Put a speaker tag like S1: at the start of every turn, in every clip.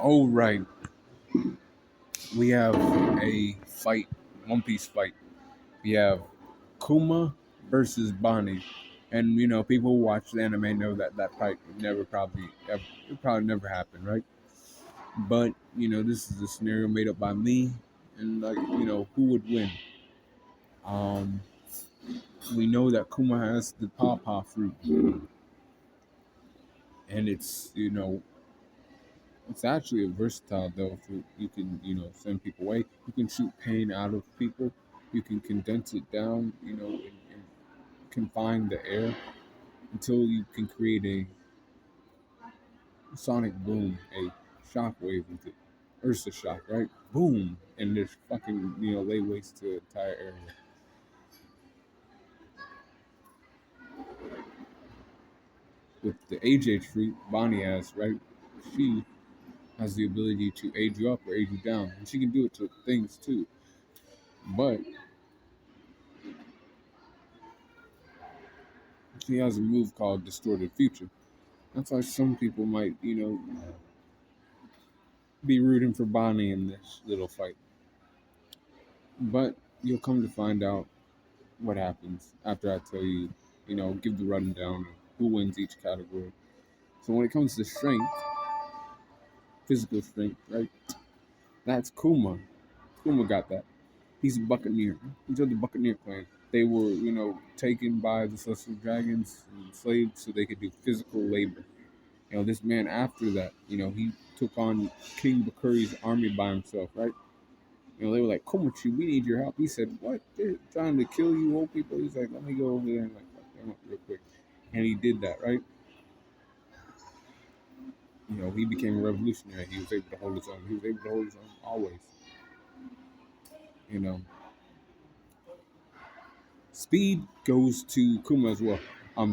S1: Oh, right. We have a fight, One Piece fight. We have Kuma versus Bonney. And, people who watch the anime know that that fight it probably never happened, right? But, this is a scenario made up by me. And, who would win? Um, we know that Kuma has the pawpaw fruit. And it's actually a versatile though. You can, send people away. You can shoot pain out of people. You can condense it down, and confine the air until you can create a sonic boom, a shockwave with it. Ursa shock, right? Boom, and there's fucking, lay waste to the entire area. With the age fruit, Bonnie has, right? She has the ability to age you up or age you down, and she can do it to things too. But she has a move called Distorted Future. That's why some people might, be rooting for Bonnie in this little fight. But you'll come to find out what happens after I tell you, give the rundown of who wins each category. So when it comes to strength, physical strength, right? That's Kuma. Kuma got that. He's a Buccaneer. He's of the Buccaneer clan. They were, taken by the Celestial Dragons and enslaved so they could do physical labor. This man after that, he took on King Bakuri's army by himself, right? They were like, Komachi, we need your help. He said, what? They're trying to kill you old people? He's like, let me go over there and like fuck them up real quick. And he did that, right? He became a revolutionary. He was able to hold his own. He was able to hold his own always. You know. Speed goes to Kuma as well.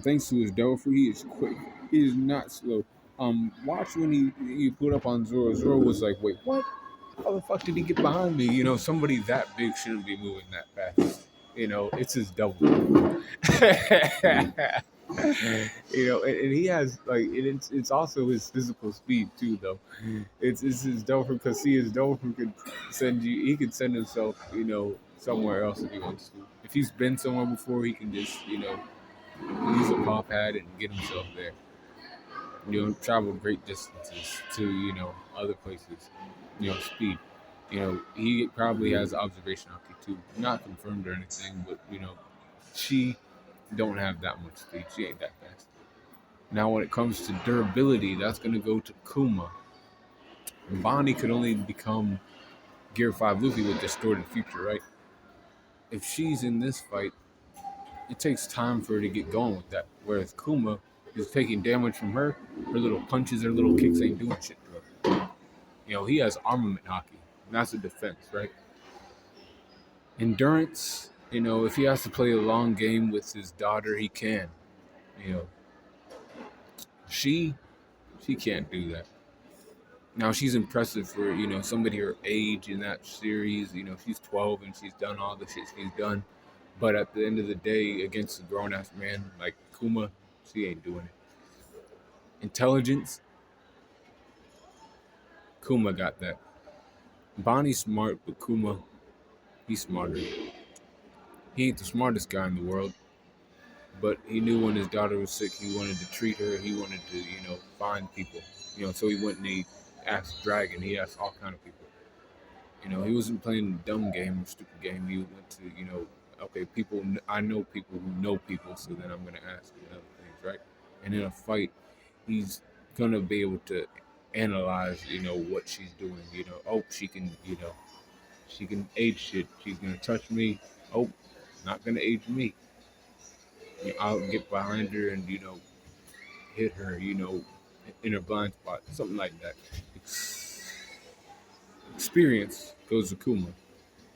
S1: Thanks to his Dofu, he is quick. He is not slow. Watch when he put up on Zoro. Zoro was like, wait, what? How the fuck did he get behind me? Somebody that big shouldn't be moving that fast. It's his double. And he has like it's also his physical speed too, though. It's his Dofu because see, his Dofu could send you. He could send himself, somewhere else if he wants to. If he's been somewhere before, he can just, use a paw pad and get himself there. Travel great distances to, other places. Speed. He probably has observation hockey too. Not confirmed or anything, but she don't have that much speed. She ain't that fast. Now, when it comes to durability, that's gonna go to Kuma. Bonnie could only become Gear 5 Luffy with Distorted Future, right? If she's in this fight, it takes time for her to get going with that. Whereas Kuma is taking damage from her little punches, her little kicks ain't doing shit to her. He has armament hockey. And that's a defense, right? Endurance, if he has to play a long game with his daughter, he can. You know, she can't do that. Now she's impressive for, somebody her age in that series. She's 12 and she's done all the shit she's done. But at the end of the day, against a grown ass man like Kuma, she ain't doing it. Intelligence, Kuma got that. Bonnie's smart, but Kuma, he's smarter. He ain't the smartest guy in the world, but he knew when his daughter was sick, he wanted to treat her. He wanted to, find people. So he went and he asked Dragon. He asked all kind of people. He wasn't playing a dumb game or stupid game. He went to, okay, people. I know people who know people, so then I'm gonna ask and other things, right? And in a fight, he's gonna be able to analyze, what she's doing. Oh, she can, she can age shit. She's gonna touch me. Oh, not gonna age me. I'll get behind her and hit her. In her blind spot, something like that. Experience goes to Kuma.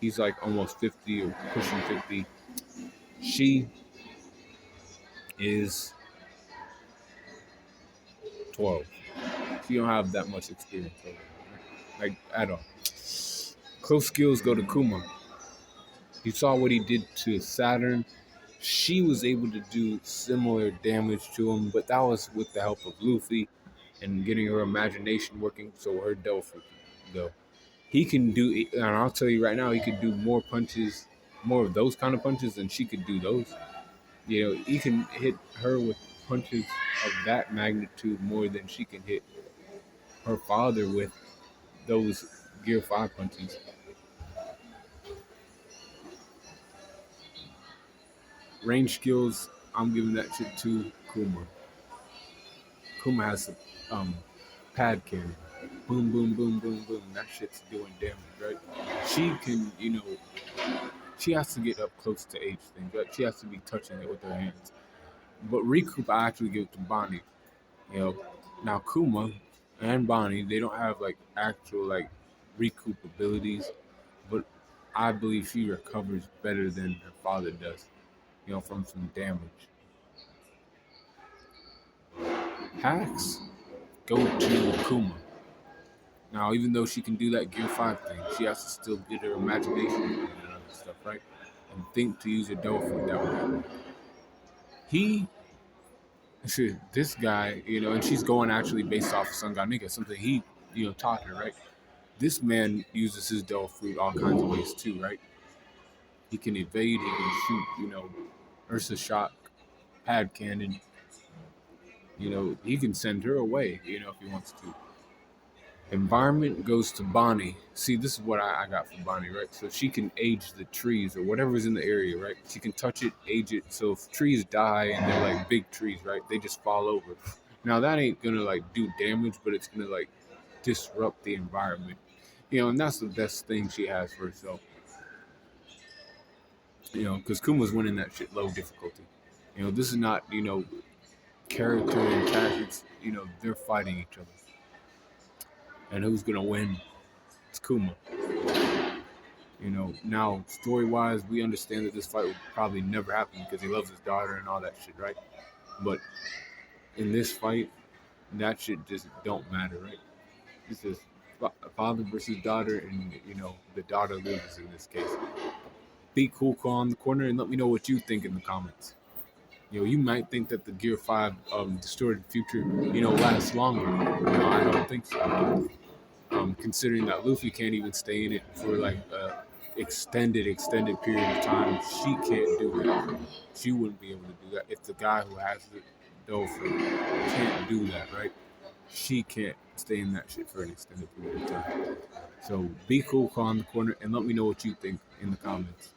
S1: He's like almost 50 or pushing 50. She is 12. She don't have that much experience over her, like at all. Close skills go to Kuma. You saw what he did to Saturn. She was able to do similar damage to him, but that was with the help of Luffy and getting her imagination working so her Devil Fruit can go. He can do, and I'll tell you right now, he could do more punches, more of those kind of punches than she could do those. He can hit her with punches of that magnitude more than she can hit her father with those Gear 5 punches. Range skills, I'm giving that shit to Kuma. Kuma has a pad carry. Boom, boom, boom, boom, boom. That shit's doing damage, right? She can, she has to get up close to H things, right? She has to be touching it with her hands. But recoup, I actually give it to Bonney. You know, now Kuma and Bonney, they don't have like actual like recoup abilities, but I believe she recovers better than her father does. From some damage. Hacks go to Kuma. Now, even though she can do that Gear 5 thing, she has to still get her imagination and other stuff, right? And think to use her Devil Fruit that way. He, this guy, and she's going actually based off of Sun God Nika, something he, taught her, right? This man uses his Devil Fruit all kinds of ways too, right? He can evade, he can shoot, Ursa Shock, Pad Cannon. He can send her away, if he wants to. Environment goes to Bonney. See, this is what I got from Bonney, right? So she can age the trees or whatever's in the area, right? She can touch it, age it. So if trees die and they're like big trees, right? They just fall over. Now that ain't gonna like do damage, but it's gonna like disrupt the environment. And that's the best thing she has for herself. Because Kuma's winning that shit low difficulty. This is not, character and tactics. They're fighting each other. And who's gonna win? It's Kuma. Now story wise, we understand that this fight would probably never happen because he loves his daughter and all that shit, right? But in this fight, that shit just don't matter, right? This is father versus daughter, and the daughter loses in this case. Be cool, call on the corner, and let me know what you think in the comments. You might think that the Gear 5 distorted future, lasts longer. I don't think so. Considering that Luffy can't even stay in it for like a extended period of time, she can't do that. She wouldn't be able to do that. If the guy who has the dolphin can't do that, right? She can't stay in that shit for an extended period of time. So be cool, call in the corner, and let me know what you think in the comments.